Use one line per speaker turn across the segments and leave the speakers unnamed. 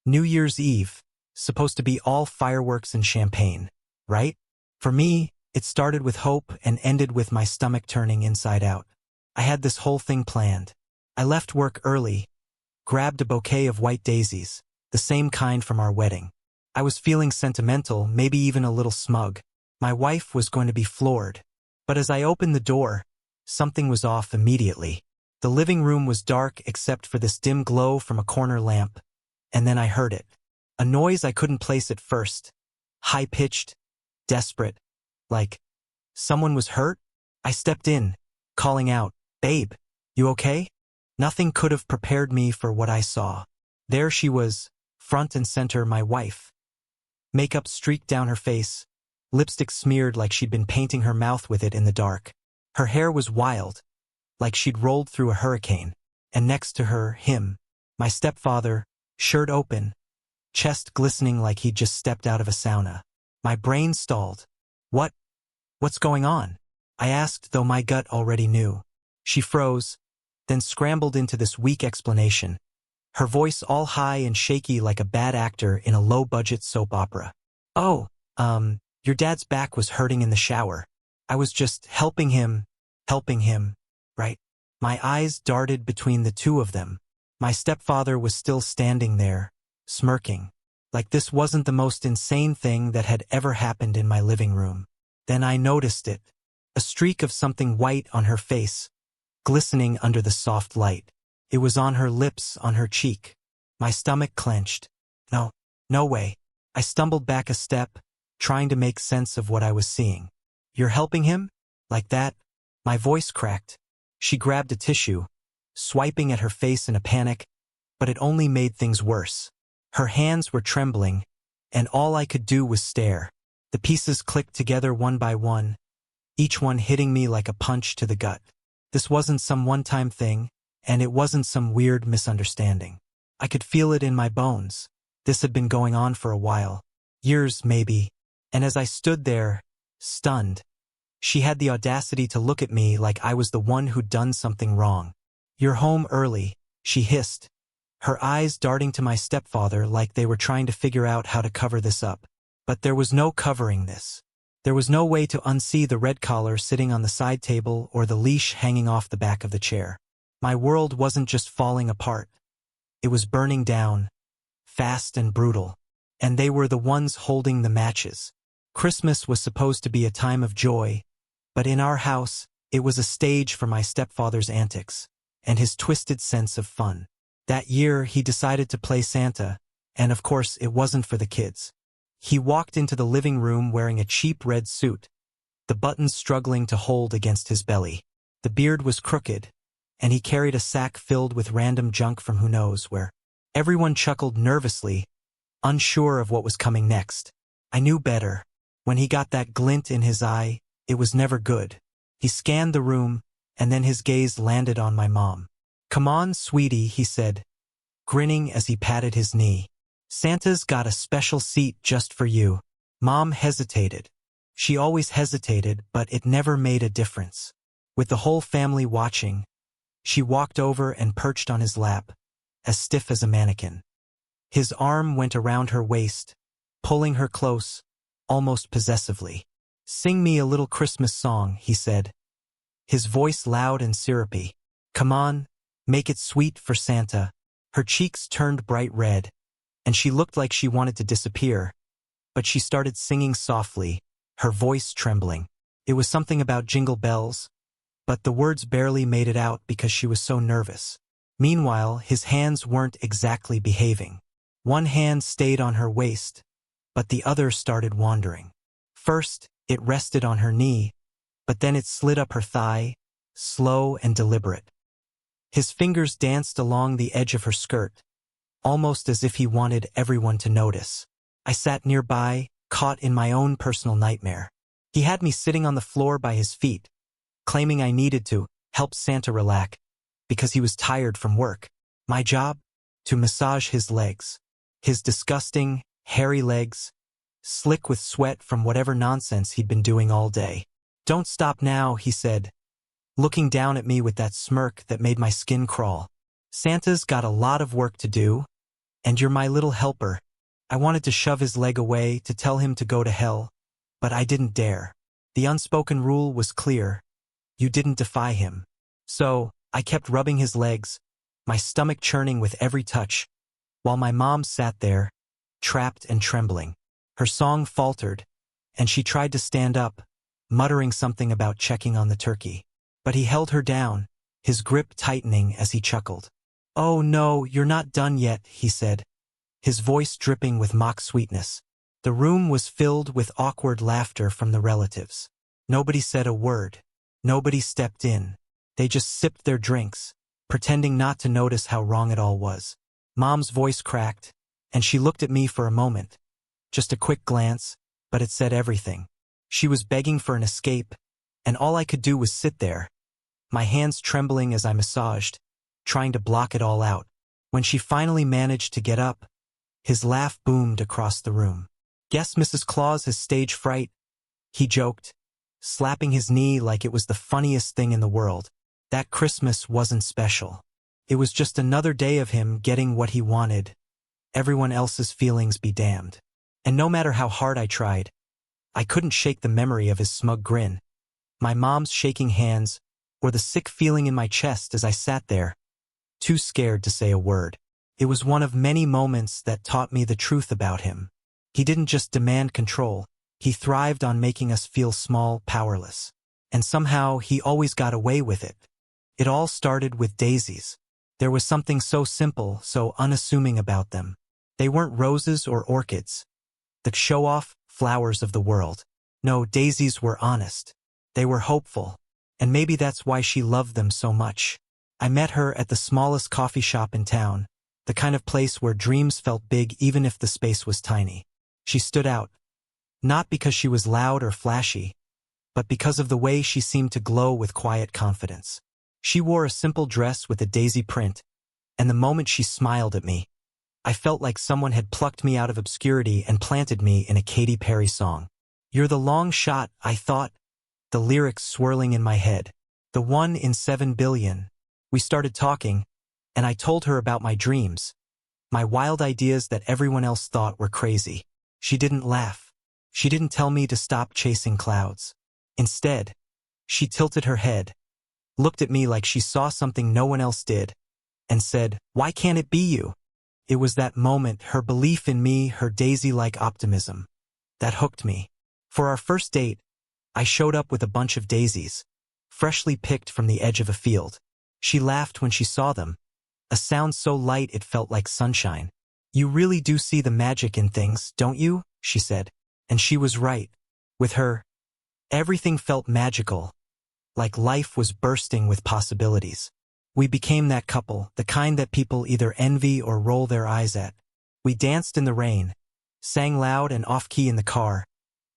New Year's Eve, supposed to be all fireworks and champagne, right? For me, it started with hope and ended with my stomach turning inside out. I had this whole thing planned. I left work early, grabbed a bouquet of white daisies, the same kind from our wedding. I was feeling sentimental, maybe even a little smug. My wife was going to be floored. But as I opened the door, something was off immediately. The living room was dark except for this dim glow from a corner lamp, and then I heard it. A noise I couldn't place at first. High-pitched, desperate, like someone was hurt. I stepped in, calling out, "Babe, you okay?" Nothing could have prepared me for what I saw. There she was, front and center, my wife. Makeup streaked down her face, lipstick smeared like she'd been painting her mouth with it in the dark. Her hair was wild, like she'd rolled through a hurricane. And next to her, him, my stepfather, shirt open, chest glistening like he'd just stepped out of a sauna. My brain stalled. What's going on? I asked, though my gut already knew. She froze, then scrambled into this weak explanation, her voice all high and shaky like a bad actor in a low-budget soap opera. "Oh, your dad's back was hurting in the shower. I was just helping him, right?" My eyes darted between the two of them. My stepfather was still standing there, smirking, like this wasn't the most insane thing that had ever happened in my living room. Then I noticed it, a streak of something white on her face, glistening under the soft light. It was on her lips, on her cheek. My stomach clenched. No way. I stumbled back a step, trying to make sense of what I was seeing. "You're helping him? Like that?" My voice cracked. She grabbed a tissue, swiping at her face in a panic, but it only made things worse. Her hands were trembling, and all I could do was stare. The pieces clicked together one by one, each one hitting me like a punch to the gut. This wasn't some one-time thing, and it wasn't some weird misunderstanding. I could feel it in my bones. This had been going on for a while. Years, maybe. And as I stood there, stunned, she had the audacity to look at me like I was the one who'd done something wrong. "You're home early," she hissed, her eyes darting to my stepfather like they were trying to figure out how to cover this up. But there was no covering this. There was no way to unsee the red collar sitting on the side table or the leash hanging off the back of the chair. My world wasn't just falling apart. It was burning down, fast and brutal. And they were the ones holding the matches. Christmas was supposed to be a time of joy, but in our house, it was a stage for my stepfather's antics and his twisted sense of fun. That year, he decided to play Santa, and of course, it wasn't for the kids. He walked into the living room wearing a cheap red suit, the buttons struggling to hold against his belly. The beard was crooked, and he carried a sack filled with random junk from who knows where. Everyone chuckled nervously, unsure of what was coming next. I knew better. When he got that glint in his eye, it was never good. He scanned the room, and then his gaze landed on my mom. "Come on, sweetie," he said, grinning as he patted his knee. "Santa's got a special seat just for you." Mom hesitated. She always hesitated, but it never made a difference. With the whole family watching, she walked over and perched on his lap, as stiff as a mannequin. His arm went around her waist, pulling her close, almost possessively. "Sing me a little Christmas song," he said, his voice loud and syrupy. "Come on, make it sweet for Santa." Her cheeks turned bright red, and she looked like she wanted to disappear, but she started singing softly, her voice trembling. It was something about jingle bells, but the words barely made it out because she was so nervous. Meanwhile, his hands weren't exactly behaving. One hand stayed on her waist, but the other started wandering. First, it rested on her knee, but then it slid up her thigh, slow and deliberate. His fingers danced along the edge of her skirt, almost as if he wanted everyone to notice. I sat nearby, caught in my own personal nightmare. He had me sitting on the floor by his feet, claiming I needed to help Santa relax, because he was tired from work. My job? To massage his legs. His disgusting, hairy legs, slick with sweat from whatever nonsense he'd been doing all day. "Don't stop now," he said, looking down at me with that smirk that made my skin crawl. "Santa's got a lot of work to do, And you're my little helper. I wanted to shove his leg away, to tell him to go to hell, but I didn't dare. The unspoken rule was clear. You didn't defy him. So, I kept rubbing his legs, my stomach churning with every touch, while my mom sat there, trapped and trembling. Her song faltered, and she tried to stand up, muttering something about checking on the turkey. But he held her down, his grip tightening as he chuckled. "Oh no, you're not done yet," he said, his voice dripping with mock sweetness. The room was filled with awkward laughter from the relatives. Nobody said a word. Nobody stepped in. They just sipped their drinks, pretending not to notice how wrong it all was. Mom's voice cracked, and she looked at me for a moment. Just a quick glance, but it said everything. She was begging for an escape, and all I could do was sit there, my hands trembling as I massaged, trying to block it all out. When she finally managed to get up, his laugh boomed across the room. "Guess Mrs. Claus has stage fright," he joked, slapping his knee like it was the funniest thing in the world. That Christmas wasn't special. It was just another day of him getting what he wanted, everyone else's feelings be damned. And no matter how hard I tried, I couldn't shake the memory of his smug grin, my mom's shaking hands, or the sick feeling in my chest as I sat there, too scared to say a word. It was one of many moments that taught me the truth about him. He didn't just demand control, he thrived on making us feel small, powerless. And somehow he always got away with it. It all started with daisies. There was something so simple, so unassuming about them. They weren't roses or orchids, the show-off flowers of the world. No, daisies were honest. They were hopeful. And maybe that's why she loved them so much. I met her at the smallest coffee shop in town, the kind of place where dreams felt big even if the space was tiny. She stood out, not because she was loud or flashy, but because of the way she seemed to glow with quiet confidence. She wore a simple dress with a daisy print, and the moment she smiled at me, I felt like someone had plucked me out of obscurity and planted me in a Katy Perry song. "You're the long shot," I thought, the lyrics swirling in my head. "The 1 in 7 billion. We started talking, and I told her about my dreams, my wild ideas that everyone else thought were crazy. She didn't laugh. She didn't tell me to stop chasing clouds. Instead, she tilted her head, looked at me like she saw something no one else did, and said, "Why can't it be you?" It was that moment, her belief in me, her daisy-like optimism, that hooked me. For our first date, I showed up with a bunch of daisies, freshly picked from the edge of a field. She laughed when she saw them, a sound so light it felt like sunshine. "You really do see the magic in things, don't you?" she said. And she was right. With her, everything felt magical, like life was bursting with possibilities. We became that couple, the kind that people either envy or roll their eyes at. We danced in the rain, sang loud and off-key in the car,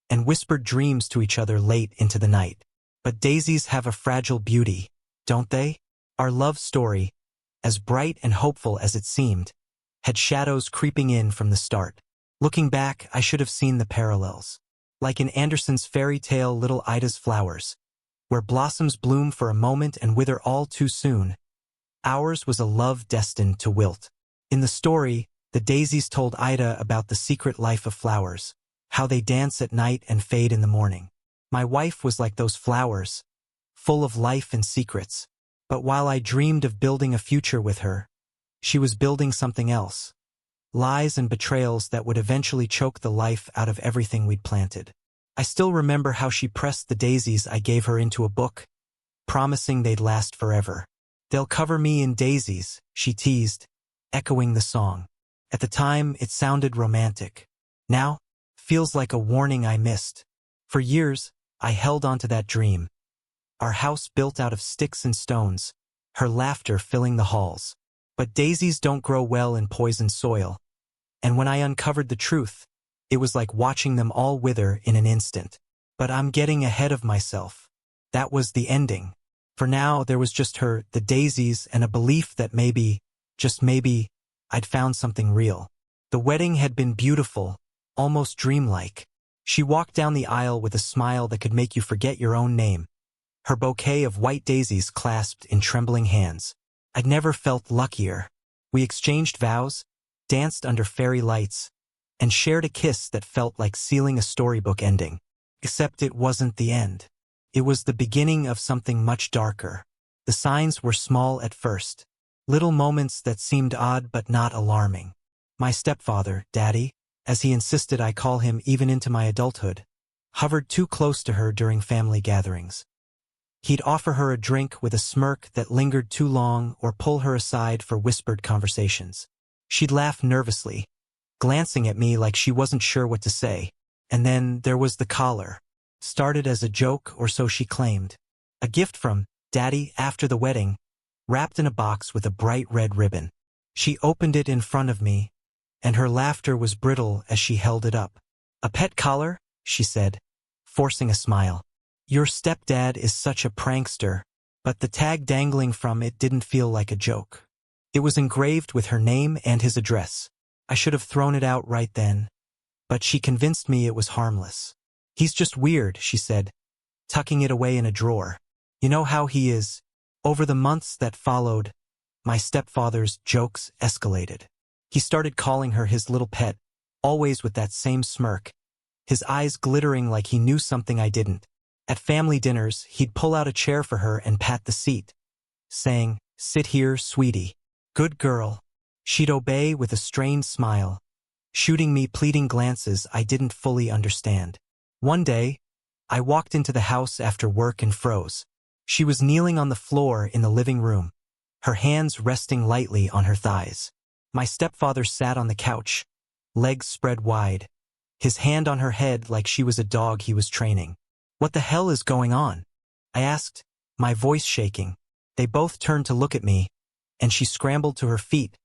and whispered dreams to each other late into the night. But daisies have a fragile beauty, don't they? Our love story, as bright and hopeful as it seemed, had shadows creeping in from the start. Looking back, I should have seen the parallels. Like in Andersen's fairy tale Little Ida's Flowers, where blossoms bloom for a moment and wither all too soon, ours was a love destined to wilt. In the story, the daisies told Ida about the secret life of flowers, how they dance at night and fade in the morning. My wife was like those flowers, full of life and secrets. But while I dreamed of building a future with her, she was building something else. Lies and betrayals that would eventually choke the life out of everything we'd planted. I still remember how she pressed the daisies I gave her into a book, promising they'd last forever. "They'll cover me in daisies," she teased, echoing the song. At the time, it sounded romantic. Now, feels like a warning I missed. For years, I held onto that dream. Our house built out of sticks and stones, her laughter filling the halls. But daisies don't grow well in poisoned soil. And when I uncovered the truth, it was like watching them all wither in an instant. But I'm getting ahead of myself. That was the ending. For now, there was just her, the daisies, and a belief that maybe, just maybe, I'd found something real. The wedding had been beautiful, almost dreamlike. She walked down the aisle with a smile that could make you forget your own name, her bouquet of white daisies clasped in trembling hands. I'd never felt luckier. We exchanged vows, danced under fairy lights, and shared a kiss that felt like sealing a storybook ending. Except it wasn't the end. It was the beginning of something much darker. The signs were small at first, little moments that seemed odd but not alarming. My stepfather, Daddy, as he insisted I call him even into my adulthood, hovered too close to her during family gatherings. He'd offer her a drink with a smirk that lingered too long or pull her aside for whispered conversations. She'd laugh nervously, glancing at me like she wasn't sure what to say. And then there was the collar. Started as a joke, or so she claimed. A gift from Daddy after the wedding, wrapped in a box with a bright red ribbon. She opened it in front of me, and her laughter was brittle as she held it up. "A pet collar?" she said, forcing a smile. "Your stepdad is such a prankster," but the tag dangling from it didn't feel like a joke. It was engraved with her name and his address. I should have thrown it out right then, but she convinced me it was harmless. "He's just weird," she said, tucking it away in a drawer. "You know how he is." Over the months that followed, my stepfather's jokes escalated. He started calling her his little pet, always with that same smirk, his eyes glittering like he knew something I didn't. At family dinners, he'd pull out a chair for her and pat the seat, saying, "Sit here, sweetie. Good girl." She'd obey with a strained smile, shooting me pleading glances I didn't fully understand. One day, I walked into the house after work and froze. She was kneeling on the floor in the living room, her hands resting lightly on her thighs. My stepfather sat on the couch, legs spread wide, his hand on her head like she was a dog he was training. "What the hell is going on?" I asked, my voice shaking. They both turned to look at me, and she scrambled to her feet,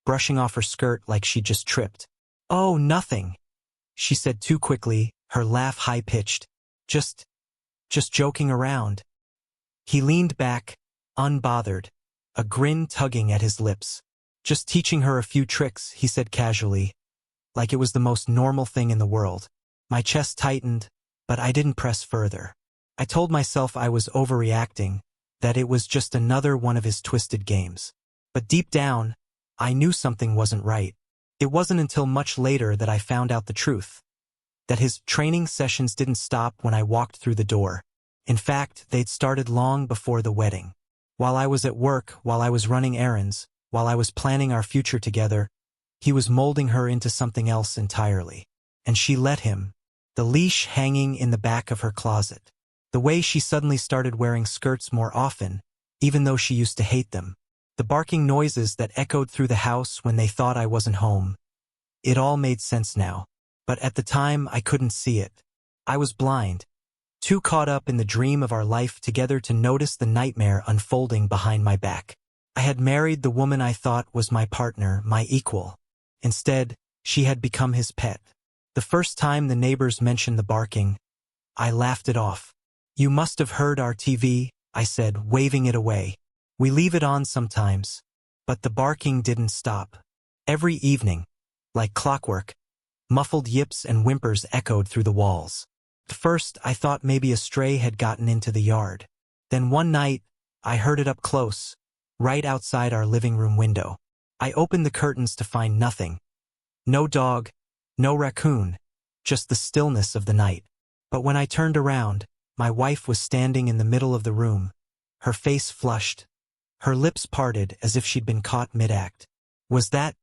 brushing off her skirt like she'd just tripped. "Oh, nothing," she said too quickly, her laugh high-pitched. Just joking around." He leaned back, unbothered, a grin tugging at his lips. "Just teaching her a few tricks," he said casually, like it was the most normal thing in the world. My chest tightened, but I didn't press further. I told myself I was overreacting, that it was just another one of his twisted games. But deep down, I knew something wasn't right. It wasn't until much later that I found out the truth. That his training sessions didn't stop when I walked through the door. In fact, they'd started long before the wedding. While I was at work, while I was running errands, while I was planning our future together, he was molding her into something else entirely. And she let him, the leash hanging in the back of her closet. The way she suddenly started wearing skirts more often, even though she used to hate them. The barking noises that echoed through the house when they thought I wasn't home. It all made sense now. But at the time, I couldn't see it. I was blind, too caught up in the dream of our life together to notice the nightmare unfolding behind my back. I had married the woman I thought was my partner, my equal. Instead, she had become his pet. The first time the neighbors mentioned the barking, I laughed it off. "You must have heard our TV," I said, waving it away. "We leave it on sometimes." But the barking didn't stop. Every evening, like clockwork, muffled yips and whimpers echoed through the walls. At first, I thought maybe a stray had gotten into the yard. Then one night, I heard it up close, right outside our living room window. I opened the curtains to find nothing. No dog, no raccoon, just the stillness of the night. But when I turned around, my wife was standing in the middle of the room, her face flushed, her lips parted as if she'd been caught mid-act. "Was that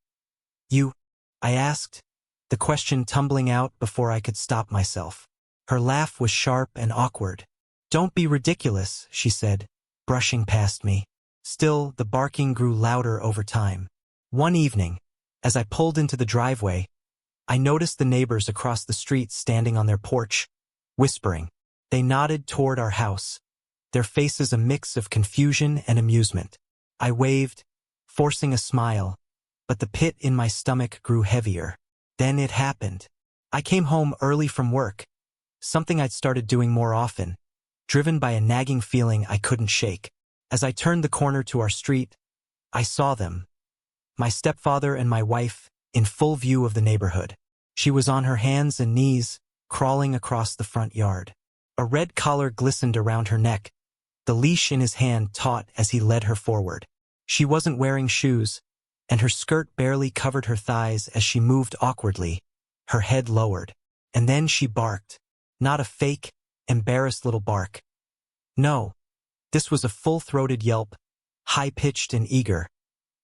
you?" I asked, the question tumbling out before I could stop myself. Her laugh was sharp and awkward. "Don't be ridiculous," she said, brushing past me. Still, the barking grew louder over time. One evening, as I pulled into the driveway, I noticed the neighbors across the street standing on their porch, whispering. They nodded toward our house, their faces a mix of confusion and amusement. I waved, forcing a smile, but the pit in my stomach grew heavier. Then it happened. I came home early from work, something I'd started doing more often, driven by a nagging feeling I couldn't shake. As I turned the corner to our street, I saw them. My stepfather and my wife, in full view of the neighborhood. She was on her hands and knees, crawling across the front yard. A red collar glistened around her neck, the leash in his hand taut as he led her forward. She wasn't wearing shoes, and her skirt barely covered her thighs as she moved awkwardly, her head lowered. And then she barked. Not a fake, embarrassed little bark. No, this was a full-throated yelp, high-pitched and eager,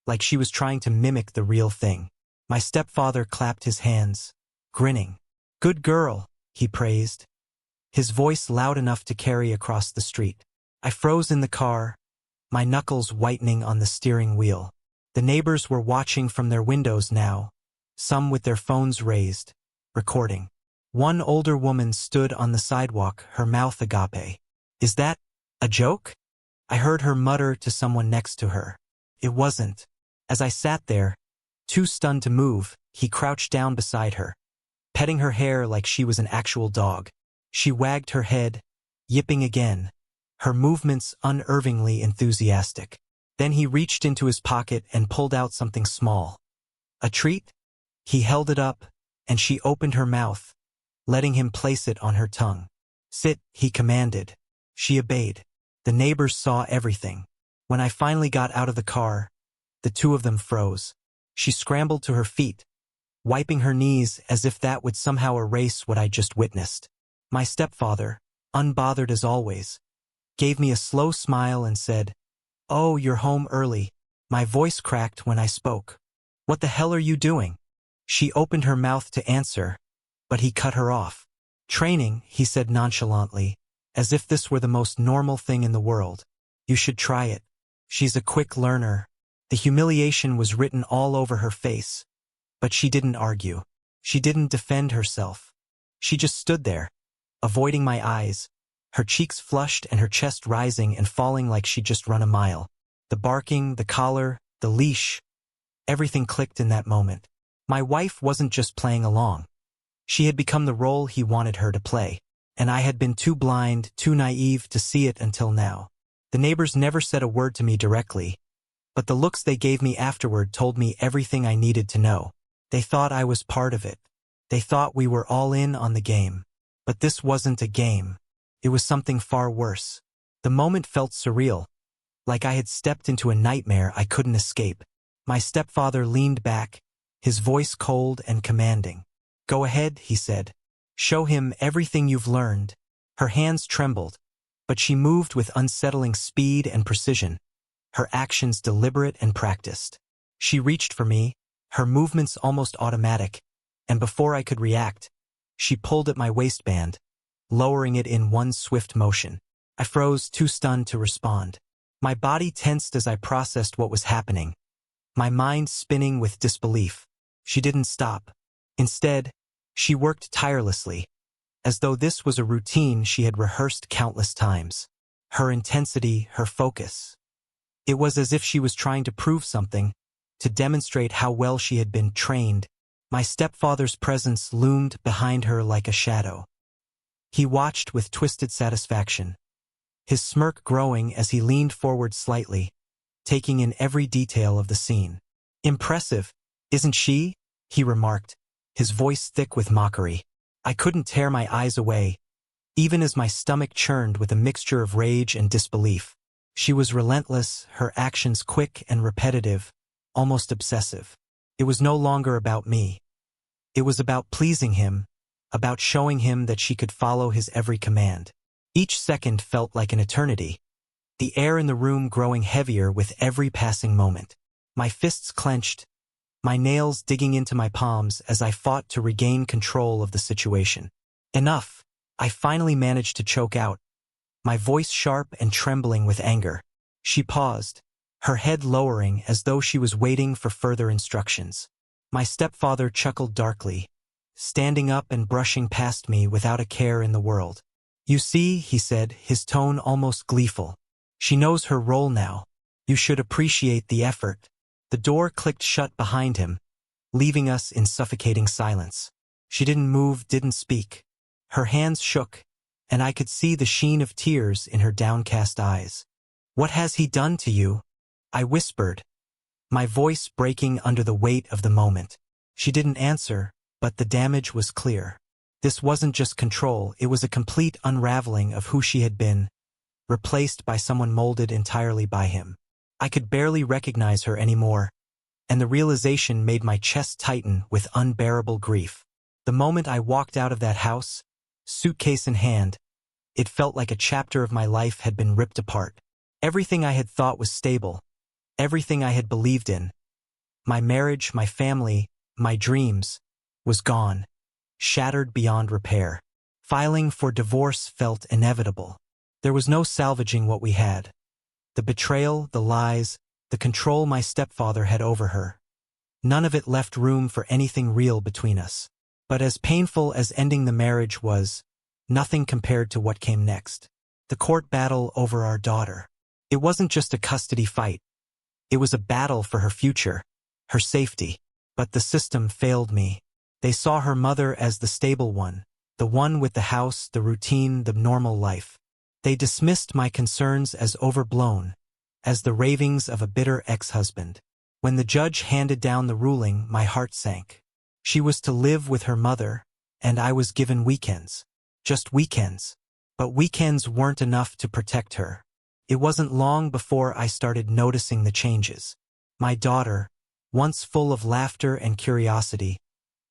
like she was trying to mimic the real thing. My stepfather clapped his hands, grinning. "Good girl," he praised, his voice loud enough to carry across the street. I froze in the car, my knuckles whitening on the steering wheel. The neighbors were watching from their windows now, some with their phones raised, recording. One older woman stood on the sidewalk, her mouth agape. "Is that a joke?" I heard her mutter to someone next to her. It wasn't. As I sat there, too stunned to move, he crouched down beside her, petting her hair like she was an actual dog. She wagged her head, yipping again, her movements unnervingly enthusiastic. Then he reached into his pocket and pulled out something small. A treat? He held it up, and she opened her mouth, letting him place it on her tongue. "Sit," he commanded. She obeyed. The neighbors saw everything. When I finally got out of the car, the two of them froze. She scrambled to her feet, wiping her knees as if that would somehow erase what I just witnessed. My stepfather, unbothered as always, gave me a slow smile and said, "Oh, you're home early." My voice cracked when I spoke. "What the hell are you doing?" She opened her mouth to answer, but he cut her off. "Training," he said nonchalantly, as if this were the most normal thing in the world. "You should try it. She's a quick learner." The humiliation was written all over her face, but she didn't argue. She didn't defend herself. She just stood there, avoiding my eyes, her cheeks flushed and her chest rising and falling like she'd just run a mile. The barking, the collar, the leash, everything clicked in that moment. My wife wasn't just playing along. She had become the role he wanted her to play, and I had been too blind, too naive to see it until now. The neighbors never said a word to me directly, but the looks they gave me afterward told me everything I needed to know. They thought I was part of it. They thought we were all in on the game. But this wasn't a game. It was something far worse. The moment felt surreal, like I had stepped into a nightmare I couldn't escape. My stepfather leaned back, his voice cold and commanding. "Go ahead," he said. "Show him everything you've learned." Her hands trembled, but she moved with unsettling speed and precision, her actions deliberate and practiced. She reached for me, her movements almost automatic, and before I could react, she pulled at my waistband, lowering it in one swift motion. I froze, too stunned to respond. My body tensed as I processed what was happening, my mind spinning with disbelief. She didn't stop. Instead, she worked tirelessly, as though this was a routine she had rehearsed countless times. Her intensity, her focus. It was as if she was trying to prove something, to demonstrate how well she had been trained. My stepfather's presence loomed behind her like a shadow. He watched with twisted satisfaction, his smirk growing as he leaned forward slightly, taking in every detail of the scene. "Impressive, isn't she?" he remarked, his voice thick with mockery. I couldn't tear my eyes away, even as my stomach churned with a mixture of rage and disbelief. She was relentless, her actions quick and repetitive, almost obsessive. It was no longer about me. It was about pleasing him, about showing him that she could follow his every command. Each second felt like an eternity, the air in the room growing heavier with every passing moment. My fists clenched, my nails digging into my palms as I fought to regain control of the situation. "Enough," I finally managed to choke out, my voice sharp and trembling with anger. She paused, her head lowering as though she was waiting for further instructions. My stepfather chuckled darkly, standing up and brushing past me without a care in the world. "You see," he said, his tone almost gleeful. "She knows her role now. You should appreciate the effort." The door clicked shut behind him, leaving us in suffocating silence. She didn't move, didn't speak. Her hands shook, and I could see the sheen of tears in her downcast eyes. "What has he done to you?" I whispered, my voice breaking under the weight of the moment. She didn't answer, but the damage was clear. This wasn't just control, it was a complete unraveling of who she had been, replaced by someone molded entirely by him. I could barely recognize her anymore, and the realization made my chest tighten with unbearable grief. The moment I walked out of that house, suitcase in hand, it felt like a chapter of my life had been ripped apart. Everything I had thought was stable, everything I had believed in, my marriage, my family, my dreams, was gone, shattered beyond repair. Filing for divorce felt inevitable. There was no salvaging what we had. The betrayal, the lies, the control my stepfather had over her. None of it left room for anything real between us. But as painful as ending the marriage was, nothing compared to what came next. The court battle over our daughter. It wasn't just a custody fight. It was a battle for her future, her safety. But the system failed me. They saw her mother as the stable one, the one with the house, the routine, the normal life. They dismissed my concerns as overblown, as the ravings of a bitter ex-husband. When the judge handed down the ruling, my heart sank. She was to live with her mother, and I was given weekends. Just weekends. But weekends weren't enough to protect her. It wasn't long before I started noticing the changes. My daughter, once full of laughter and curiosity,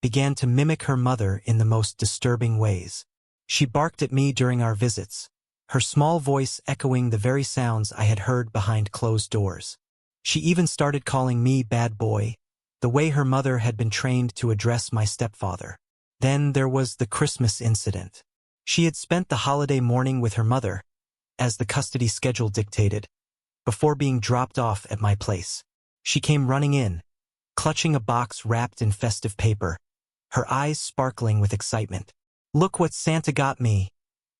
began to mimic her mother in the most disturbing ways. She barked at me during our visits, her small voice echoing the very sounds I had heard behind closed doors. She even started calling me bad boy, the way her mother had been trained to address my stepfather. Then there was the Christmas incident. She had spent the holiday morning with her mother, as the custody schedule dictated, before being dropped off at my place. She came running in, clutching a box wrapped in festive paper, her eyes sparkling with excitement. "Look what Santa got me,"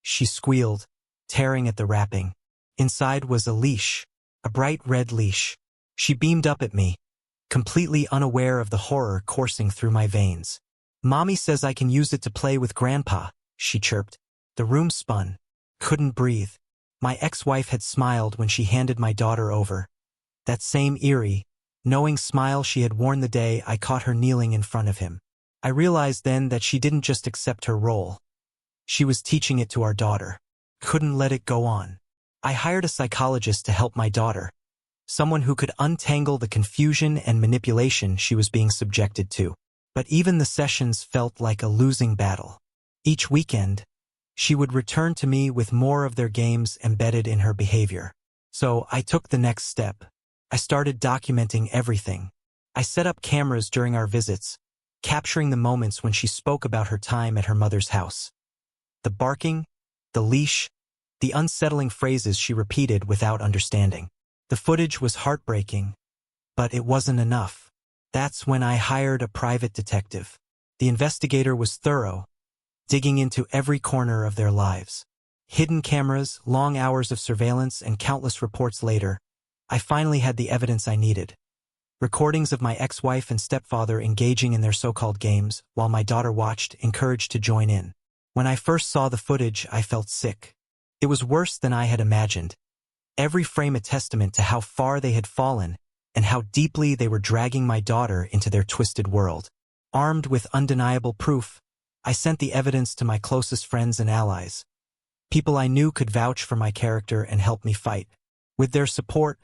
she squealed, tearing at the wrapping. Inside was a leash, a bright red leash. She beamed up at me, completely unaware of the horror coursing through my veins. "Mommy says I can use it to play with Grandpa," she chirped. The room spun. Couldn't breathe. My ex-wife had smiled when she handed my daughter over. That same eerie, knowing smile she had worn the day I caught her kneeling in front of him. I realized then that she didn't just accept her role. She was teaching it to our daughter. Couldn't let it go on. I hired a psychologist to help my daughter, someone who could untangle the confusion and manipulation she was being subjected to. But even the sessions felt like a losing battle. Each weekend, she would return to me with more of their games embedded in her behavior. So I took the next step. I started documenting everything. I set up cameras during our visits, capturing the moments when she spoke about her time at her mother's house. The barking, the leash, the unsettling phrases she repeated without understanding. The footage was heartbreaking, but it wasn't enough. That's when I hired a private detective. The investigator was thorough, digging into every corner of their lives. Hidden cameras, long hours of surveillance, and countless reports later, I finally had the evidence I needed. Recordings of my ex-wife and stepfather engaging in their so-called games, while my daughter watched, encouraged to join in. When I first saw the footage, I felt sick. It was worse than I had imagined. Every frame a testament to how far they had fallen and how deeply they were dragging my daughter into their twisted world. Armed with undeniable proof, I sent the evidence to my closest friends and allies, people I knew could vouch for my character and help me fight. With their support,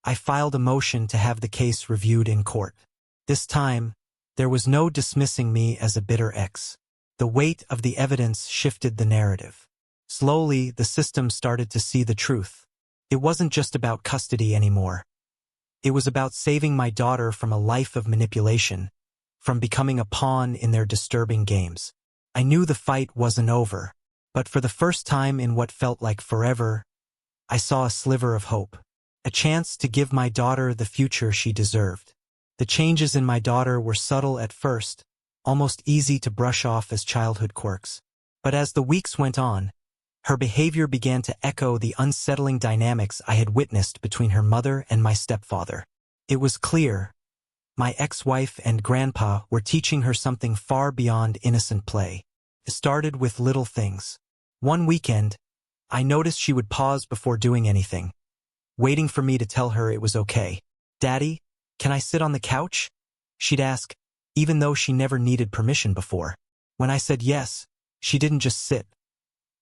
I filed a motion to have the case reviewed in court. This time, there was no dismissing me as a bitter ex. The weight of the evidence shifted the narrative. Slowly, the system started to see the truth. It wasn't just about custody anymore. It was about saving my daughter from a life of manipulation, from becoming a pawn in their disturbing games. I knew the fight wasn't over, but for the first time in what felt like forever, I saw a sliver of hope, a chance to give my daughter the future she deserved. The changes in my daughter were subtle at first, almost easy to brush off as childhood quirks. But as the weeks went on, her behavior began to echo the unsettling dynamics I had witnessed between her mother and my stepfather. It was clear, my ex-wife and grandpa were teaching her something far beyond innocent play. It started with little things. One weekend, I noticed she would pause before doing anything, waiting for me to tell her it was okay. "Daddy, can I sit on the couch?" she'd ask, even though she never needed permission before. When I said yes, she didn't just sit.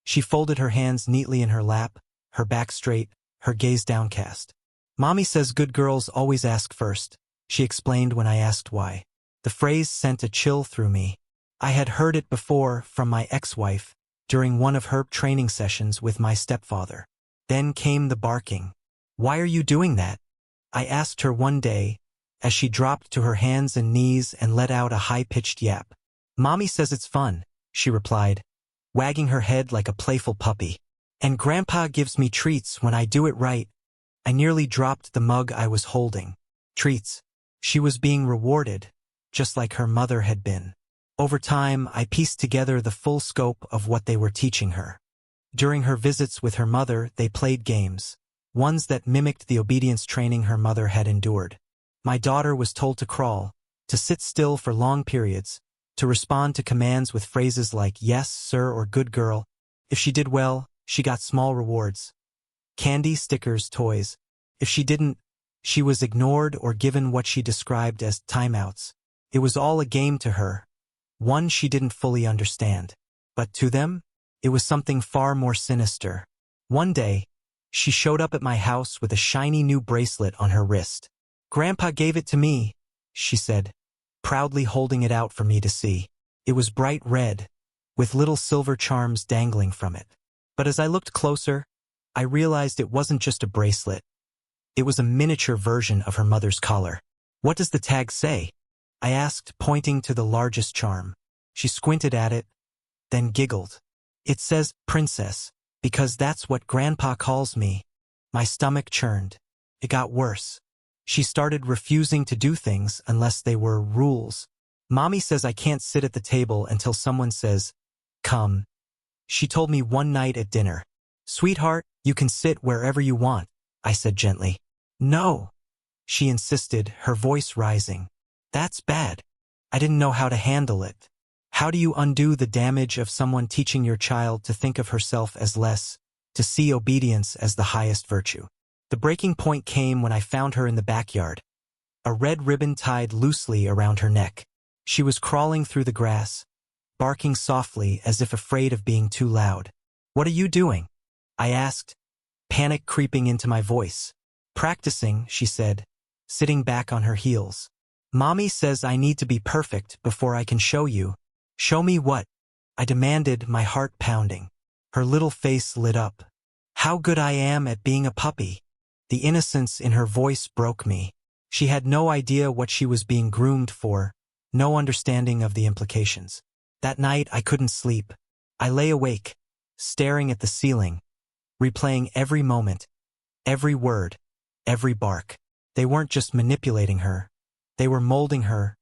She folded her hands neatly in her lap, her back straight, her gaze downcast. "Mommy says good girls always ask first," she explained when I asked why. The phrase sent a chill through me. I had heard it before from my ex-wife during one of her training sessions with my stepfather. Then came the barking. "Why are you doing that?" I asked her one day as she dropped to her hands and knees and let out a high-pitched yap. "Mommy says it's fun," she replied, wagging her head like a playful puppy. "And Grandpa gives me treats when I do it right." I nearly dropped the mug I was holding. Treats. She was being rewarded, just like her mother had been. Over time, I pieced together the full scope of what they were teaching her. During her visits with her mother, they played games, ones that mimicked the obedience training her mother had endured. My daughter was told to crawl, to sit still for long periods, to respond to commands with phrases like yes, sir, or good girl. If she did well, she got small rewards. Candy, stickers, toys. If she didn't, she was ignored or given what she described as timeouts. It was all a game to her, one she didn't fully understand. But to them, it was something far more sinister. One day, she showed up at my house with a shiny new bracelet on her wrist. "Grandpa gave it to me," she said, proudly holding it out for me to see. It was bright red, with little silver charms dangling from it. But as I looked closer, I realized it wasn't just a bracelet. It was a miniature version of her mother's collar. "What does the tag say?" I asked, pointing to the largest charm. She squinted at it, then giggled. "It says princess, because that's what Grandpa calls me." My stomach churned. It got worse. She started refusing to do things unless they were rules. "Mommy says I can't sit at the table until someone says, 'Come.'" She told me one night at dinner. "Sweetheart, you can sit wherever you want," I said gently. "No," she insisted, her voice rising. "That's bad. I didn't know how to handle it. How do you undo the damage of someone teaching your child to think of herself as less, to see obedience as the highest virtue?" The breaking point came when I found her in the backyard, a red ribbon tied loosely around her neck. She was crawling through the grass, barking softly as if afraid of being too loud. "What are you doing?" I asked, panic creeping into my voice. "Practicing," she said, sitting back on her heels. "Mommy says I need to be perfect before I can show you." "Show me what?" I demanded, my heart pounding. Her little face lit up. "How good I am at being a puppy." The innocence in her voice broke me. She had no idea what she was being groomed for, no understanding of the implications. That night I couldn't sleep. I lay awake, staring at the ceiling, replaying every moment, every word, every bark. They weren't just manipulating her. They were molding her,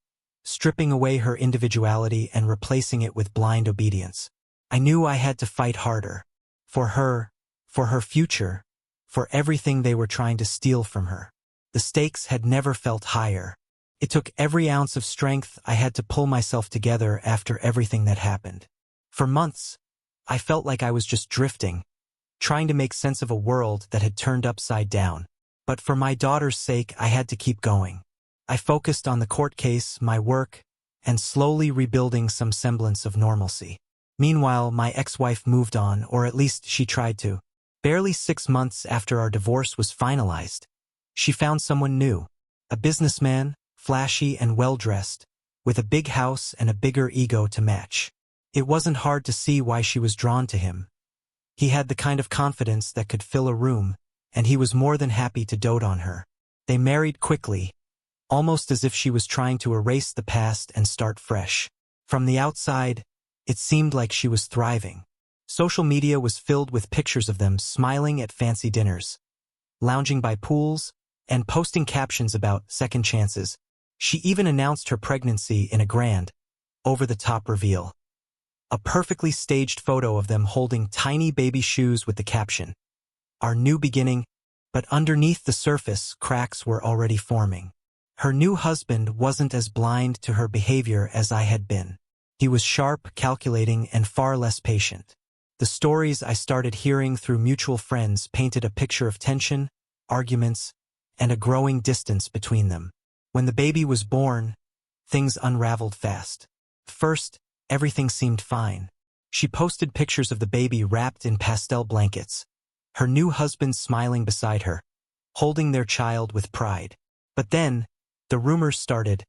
stripping away her individuality and replacing it with blind obedience. I knew I had to fight harder. For her future, for everything they were trying to steal from her. The stakes had never felt higher. It took every ounce of strength I had to pull myself together after everything that happened. For months, I felt like I was just drifting, trying to make sense of a world that had turned upside down. But for my daughter's sake, I had to keep going. I focused on the court case, my work, and slowly rebuilding some semblance of normalcy. Meanwhile, my ex-wife moved on, or at least she tried to. Barely 6 months after our divorce was finalized, she found someone new, a businessman, flashy and well-dressed, with a big house and a bigger ego to match. It wasn't hard to see why she was drawn to him. He had the kind of confidence that could fill a room, and he was more than happy to dote on her. They married quickly, almost as if she was trying to erase the past and start fresh. From the outside, it seemed like she was thriving. Social media was filled with pictures of them smiling at fancy dinners, lounging by pools, and posting captions about second chances. She even announced her pregnancy in a grand, over-the-top reveal. A perfectly staged photo of them holding tiny baby shoes with the caption, "Our new beginning," but underneath the surface, cracks were already forming. Her new husband wasn't as blind to her behavior as I had been. He was sharp, calculating, and far less patient. The stories I started hearing through mutual friends painted a picture of tension, arguments, and a growing distance between them. When the baby was born, things unraveled fast. First, everything seemed fine. She posted pictures of the baby wrapped in pastel blankets, her new husband smiling beside her, holding their child with pride. But then, The rumors started.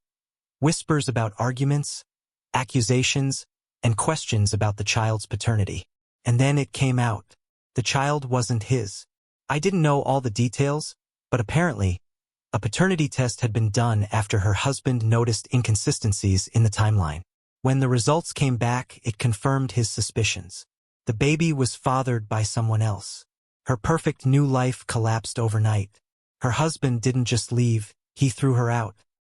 Whispers about arguments, accusations, and questions about the child's paternity. And then it came out. The child wasn't his. I didn't know all the details, but apparently, a paternity test had been done after her husband noticed inconsistencies in the timeline. When the results came back, it confirmed his suspicions. The baby was fathered by someone else. Her perfect new life collapsed overnight. Her husband didn't just leave, he threw her out.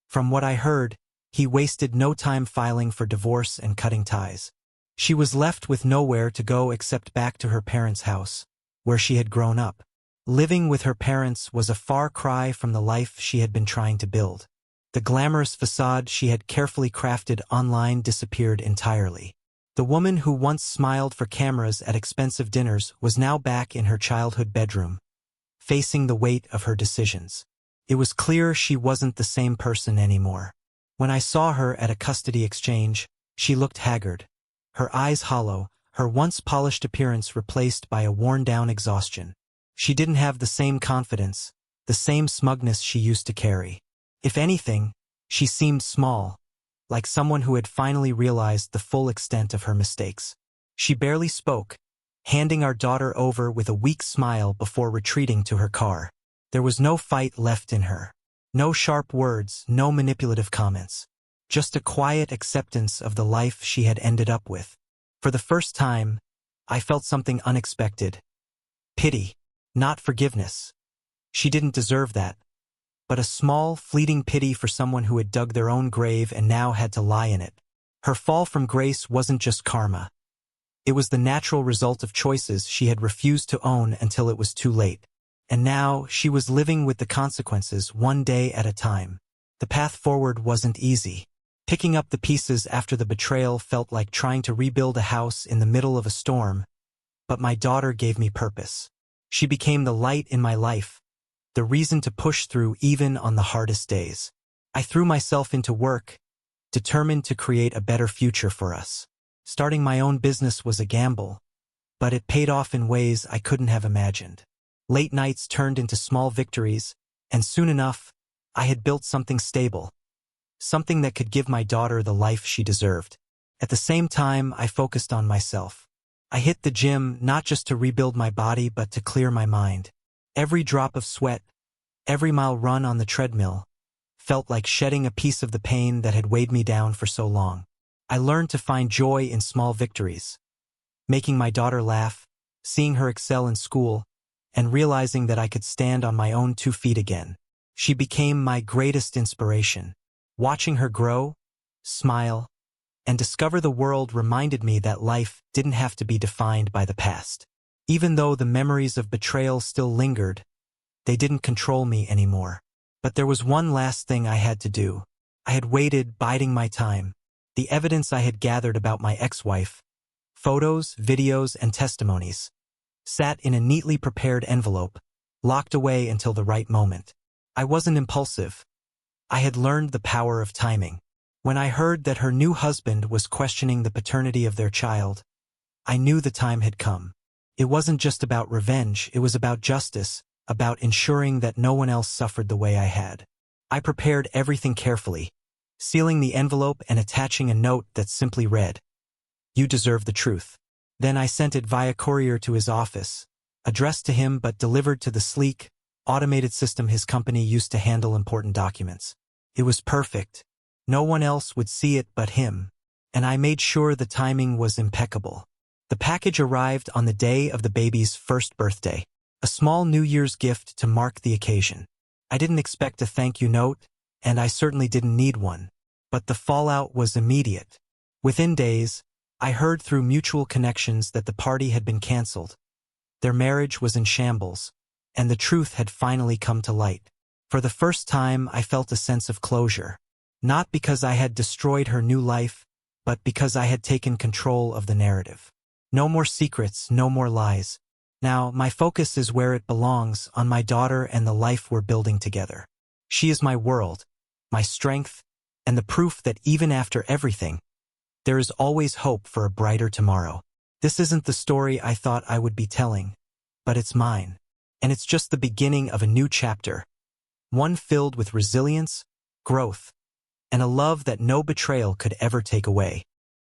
From what I heard, he wasted no time filing for divorce and cutting ties. She was left with nowhere to go except back to her parents' house, where she had grown up. Living with her parents was a far cry from the life she had been trying to build. The glamorous facade she had carefully crafted online disappeared entirely. The woman who once smiled for cameras at expensive dinners was now back in her childhood bedroom, facing the weight of her decisions. It was clear she wasn't the same person anymore. When I saw her at a custody exchange, she looked haggard, her eyes hollow, her once polished appearance replaced by a worn-down exhaustion. She didn't have the same confidence, the same smugness she used to carry. If anything, she seemed small, like someone who had finally realized the full extent of her mistakes. She barely spoke, handing our daughter over with a weak smile before retreating to her car. There was no fight left in her. No sharp words, no manipulative comments. Just a quiet acceptance of the life she had ended up with. For the first time, I felt something unexpected. Pity, not forgiveness. She didn't deserve that. But a small, fleeting pity for someone who had dug their own grave and now had to lie in it. Her fall from grace wasn't just karma. It was the natural result of choices she had refused to own until it was too late. And now, she was living with the consequences one day at a time. The path forward wasn't easy. Picking up the pieces after the betrayal felt like trying to rebuild a house in the middle of a storm. But my daughter gave me purpose. She became the light in my life, the reason to push through even on the hardest days. I threw myself into work, determined to create a better future for us. Starting my own business was a gamble, but it paid off in ways I couldn't have imagined. Late nights turned into small victories, and soon enough, I had built something stable. Something that could give my daughter the life she deserved. At the same time, I focused on myself. I hit the gym not just to rebuild my body but to clear my mind. Every drop of sweat, every mile run on the treadmill, felt like shedding a piece of the pain that had weighed me down for so long. I learned to find joy in small victories. Making my daughter laugh, seeing her excel in school, and realizing that I could stand on my own 2 feet again. She became my greatest inspiration. Watching her grow, smile, and discover the world reminded me that life didn't have to be defined by the past. Even though the memories of betrayal still lingered, they didn't control me anymore. But there was one last thing I had to do. I had waited, biding my time. The evidence I had gathered about my ex-wife, photos, videos, and testimonies, sat in a neatly prepared envelope, locked away until the right moment. I wasn't impulsive. I had learned the power of timing. When I heard that her new husband was questioning the paternity of their child, I knew the time had come. It wasn't just about revenge, it was about justice, about ensuring that no one else suffered the way I had. I prepared everything carefully, sealing the envelope and attaching a note that simply read, "You deserve the truth." Then I sent it via courier to his office, addressed to him but delivered to the sleek, automated system his company used to handle important documents. It was perfect. No one else would see it but him, and I made sure the timing was impeccable. The package arrived on the day of the baby's first birthday, a small New Year's gift to mark the occasion. I didn't expect a thank you note, and I certainly didn't need one, but the fallout was immediate. Within days, I heard through mutual connections that the party had been canceled. Their marriage was in shambles, and the truth had finally come to light. For the first time, I felt a sense of closure. Not because I had destroyed her new life, but because I had taken control of the narrative. No more secrets, no more lies. Now, my focus is where it belongs, on my daughter and the life we're building together. She is my world, my strength, and the proof that even after everything, there is always hope for a brighter tomorrow. This isn't the story I thought I would be telling, but it's mine. And it's just the beginning of a new chapter. One filled with resilience, growth, and a love that no betrayal could ever take away.